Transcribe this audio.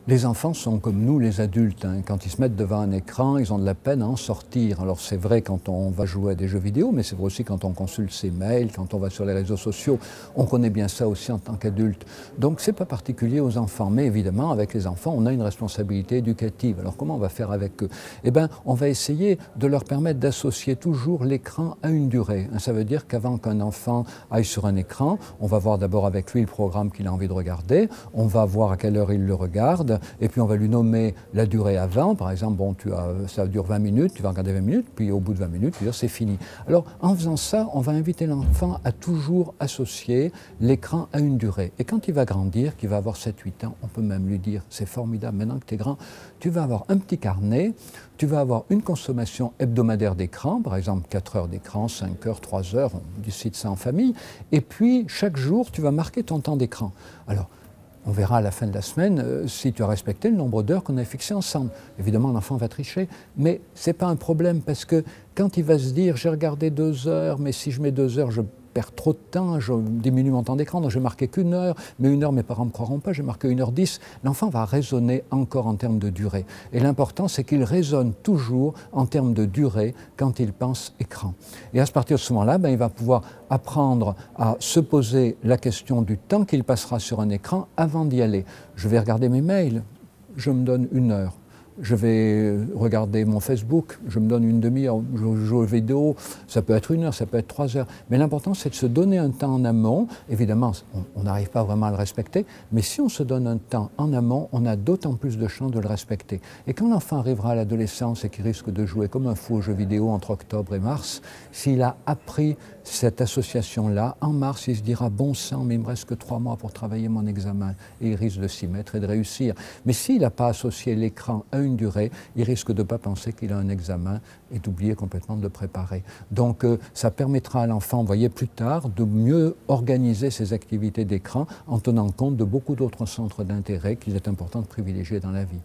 Les enfants sont comme nous, les adultes, hein. Quand ils se mettent devant un écran, ils ont de la peine à en sortir. Alors c'est vrai quand on va jouer à des jeux vidéo, mais c'est vrai aussi quand on consulte ses mails, quand on va sur les réseaux sociaux. On connaît bien ça aussi en tant qu'adulte. Donc c'est pas particulier aux enfants. Mais évidemment, avec les enfants, on a une responsabilité éducative. Alors comment on va faire avec eux? Eh bien, on va essayer de leur permettre d'associer toujours l'écran à une durée. Ça veut dire qu'avant qu'un enfant aille sur un écran, on va voir d'abord avec lui le programme qu'il a envie de regarder, on va voir à quelle heure il le regarde, et puis on va lui nommer la durée avant. Par exemple, bon, ça dure 20 minutes, tu vas regarder 20 minutes, puis au bout de 20 minutes, tu vas dire c'est fini. Alors en faisant ça, on va inviter l'enfant à toujours associer l'écran à une durée. Et quand il va grandir, qu'il va avoir 7-8 ans, on peut même lui dire, c'est formidable, maintenant que tu es grand, tu vas avoir un petit carnet, tu vas avoir une consommation hebdomadaire d'écran, par exemple 4 heures d'écran, 5 heures, 3 heures, on décide ça en famille, et puis chaque jour, tu vas marquer ton temps d'écran. Alors, on verra à la fin de la semaine si tu as respecté le nombre d'heures qu'on a fixé ensemble. Évidemment, l'enfant va tricher, mais ce n'est pas un problème parce que quand il va se dire « j'ai regardé 2 heures, mais si je mets 2 heures, je perds trop de temps, je diminue mon temps d'écran, donc je vais marquer qu'1 heure, mais 1 heure, mes parents ne me croiront pas, j'ai marqué 1h10. » L'enfant va raisonner encore en termes de durée. Et l'important, c'est qu'il raisonne toujours en termes de durée quand il pense écran. Et à partir de ce moment-là, il va pouvoir apprendre à se poser la question du temps qu'il passera sur un écran avant d'y aller. Je vais regarder mes mails, je me donne 1 heure. Je vais regarder mon Facebook, je me donne une demi-heure, je joue aux vidéos, ça peut être 1 heure, ça peut être 3 heures. Mais l'important, c'est de se donner un temps en amont. Évidemment, on n'arrive pas vraiment à le respecter, mais si on se donne un temps en amont, on a d'autant plus de chances de le respecter. Et quand l'enfant arrivera à l'adolescence et qu'il risque de jouer comme un fou aux jeux vidéo entre octobre et mars, s'il a appris cette association-là, en mars, il se dira « bon sang, mais il me reste que 3 mois pour travailler mon examen » et il risque de s'y mettre et de réussir. Mais s'il n'a pas associé l'écran à une durée, il risque de ne pas penser qu'il a un examen et d'oublier complètement de le préparer. Donc ça permettra à l'enfant, vous voyez, plus tard, de mieux organiser ses activités d'écran en tenant compte de beaucoup d'autres centres d'intérêt qu'il est important de privilégier dans la vie.